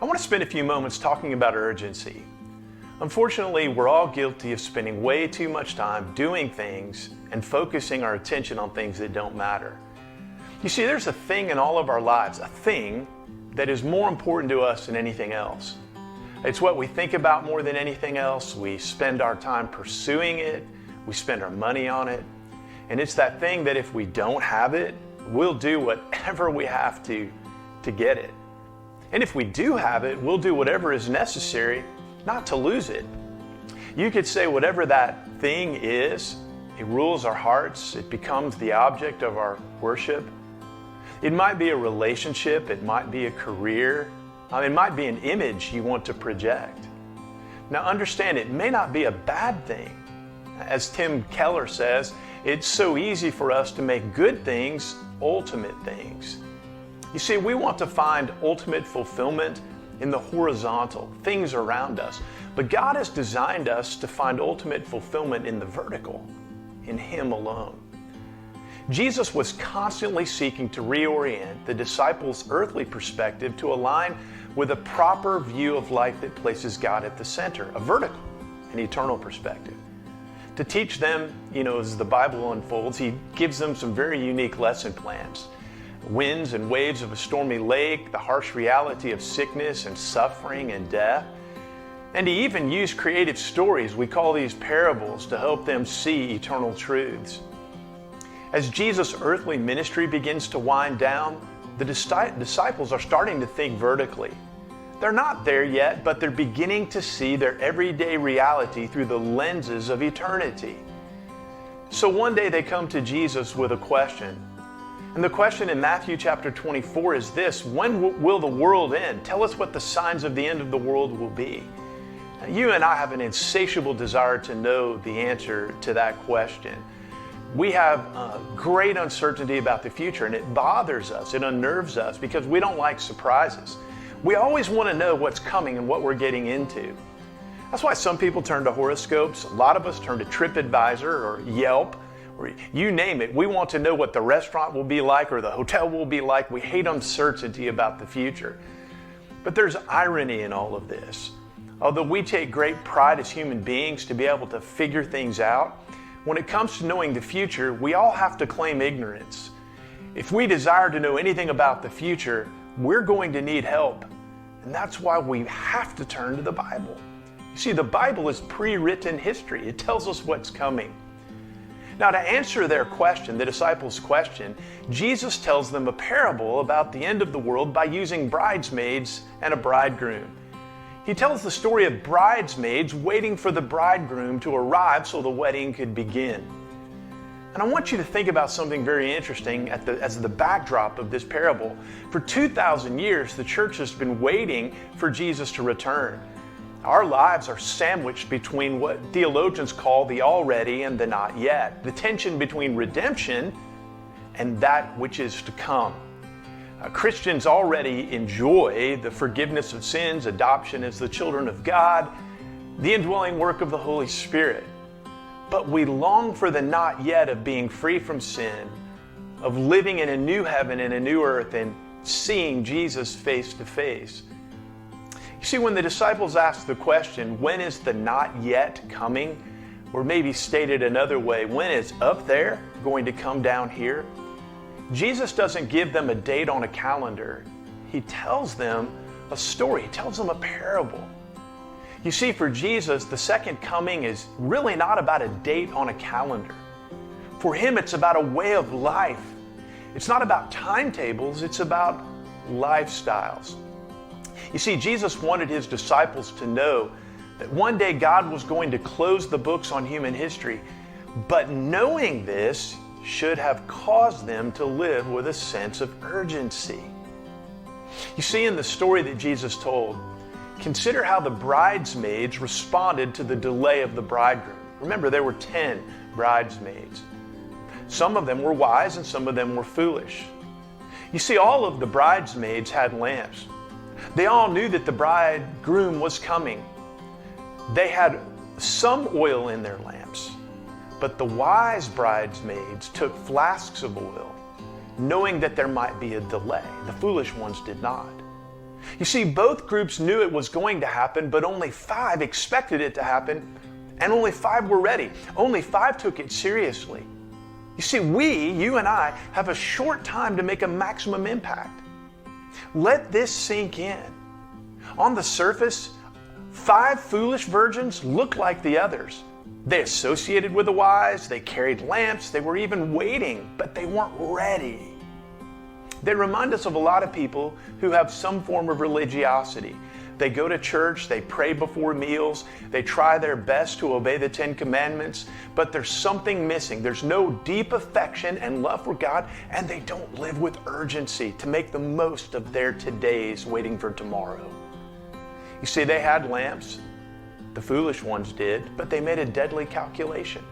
I want to spend a few moments talking about urgency. Unfortunately, we're all guilty of spending way too much time doing things and focusing our attention on things that don't matter. You see, there's a thing in all of our lives, a thing that is more important to us than anything else. It's what we think about more than anything else. We spend our time pursuing it. We spend our money on it. And it's that thing that if we don't have it, we'll do whatever we have to get it. And if we do have it, we'll do whatever is necessary not to lose it. You could say whatever that thing is, it rules our hearts. It becomes the object of our worship. It might be a relationship. It might be a career. It might be an image you want to project. Now understand, it may not be a bad thing. As Tim Keller says, it's so easy for us to make good things ultimate things. You see, we want to find ultimate fulfillment in the horizontal, things around us. But God has designed us to find ultimate fulfillment in the vertical, in Him alone. Jesus was constantly seeking to reorient the disciples' earthly perspective to align with a proper view of life that places God at the center, a vertical, an eternal perspective. To teach them, as the Bible unfolds, He gives them some very unique lesson plans. Winds and waves of a stormy lake, the harsh reality of sickness and suffering and death. And He even used creative stories, we call these parables, to help them see eternal truths. As Jesus' earthly ministry begins to wind down, the disciples are starting to think vertically. They're not there yet, but they're beginning to see their everyday reality through the lenses of eternity. So one day they come to Jesus with a question. And the question in Matthew chapter 24 is this: when will the world end? Tell us what the signs of the end of the world will be. Now, you and I have an insatiable desire to know the answer to that question. We have great uncertainty about the future, and it bothers us, it unnerves us, because we don't like surprises. We always want to know what's coming and what we're getting into. That's why some people turn to horoscopes. A lot of us turn to TripAdvisor or Yelp, or you name it. We want to know what the restaurant will be like or the hotel will be like. We hate uncertainty about the future. But there's irony in all of this. Although we take great pride as human beings to be able to figure things out, when it comes to knowing the future, we all have to claim ignorance. If we desire to know anything about the future, we're going to need help. And that's why we have to turn to the Bible. You see, the Bible is pre-written history. It tells us what's coming. Now, to answer their question, the disciples' question, Jesus tells them a parable about the end of the world by using bridesmaids and a bridegroom. He tells the story of bridesmaids waiting for the bridegroom to arrive so the wedding could begin. And I want you to think about something very interesting as the backdrop of this parable. For 2,000 years, the church has been waiting for Jesus to return. Our lives are sandwiched between what theologians call the already and the not yet, the tension between redemption and that which is to come. Christians already enjoy the forgiveness of sins, adoption as the children of God, the indwelling work of the Holy Spirit. But we long for the not yet of being free from sin, of living in a new heaven and a new earth and seeing Jesus face to face. You see, when the disciples asked the question, when is the not yet coming? Or maybe stated another way, when is up there going to come down here? Jesus doesn't give them a date on a calendar. He tells them a story. He tells them a parable. You see, for Jesus, the second coming is really not about a date on a calendar. For Him, it's about a way of life. It's not about timetables, it's about lifestyles. You see, Jesus wanted His disciples to know that one day God was going to close the books on human history, but knowing this should have caused them to live with a sense of urgency. You see, in the story that Jesus told, consider how the bridesmaids responded to the delay of the bridegroom. Remember, there were 10 bridesmaids. Some of them were wise and some of them were foolish. You see, all of the bridesmaids had lamps. They all knew that the bridegroom was coming. They had some oil in their lamps, but the wise bridesmaids took flasks of oil, knowing that there might be a delay. The foolish ones did not. You see, both groups knew it was going to happen, but only 5 expected it to happen, and only 5 were ready. Only 5 took it seriously. You see, you and I, have a short time to make a maximum impact. Let this sink in. On the surface, 5 foolish virgins looked like the others. They associated with the wise, they carried lamps, they were even waiting, but they weren't ready. They remind us of a lot of people who have some form of religiosity. They go to church, they pray before meals, they try their best to obey the 10 Commandments, but there's something missing. There's no deep affection and love for God, and they don't live with urgency to make the most of their todays waiting for tomorrow. You see, they had lamps, the foolish ones did, but they made a deadly calculation.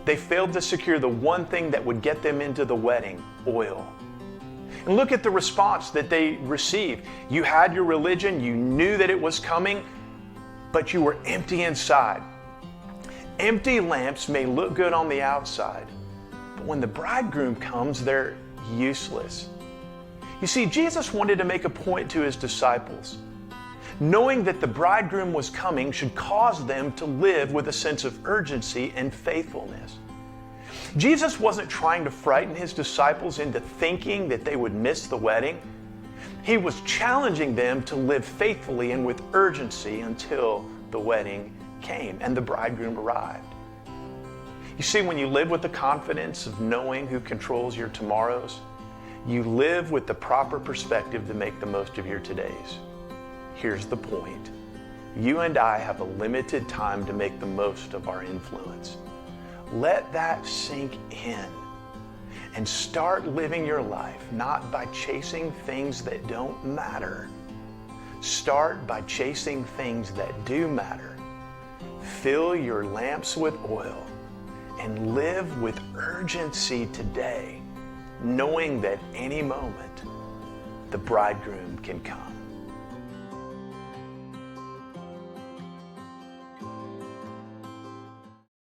They failed to secure the one thing that would get them into the wedding, oil. And look at the response that they received. You had your religion, you knew that it was coming, but you were empty inside. Empty lamps may look good on the outside, but when the bridegroom comes, they're useless. You see, Jesus wanted to make a point to his disciples. Knowing that the bridegroom was coming should cause them to live with a sense of urgency and faithfulness. Jesus wasn't trying to frighten his disciples into thinking that they would miss the wedding. He was challenging them to live faithfully and with urgency until the wedding came and the bridegroom arrived. You see, when you live with the confidence of knowing who controls your tomorrows, you live with the proper perspective to make the most of your todays. Here's the point. You and I have a limited time to make the most of our influence. Let that sink in and start living your life not by chasing things that don't matter. Start by chasing things that do matter. Fill your lamps with oil and live with urgency today, knowing that any moment the bridegroom can come.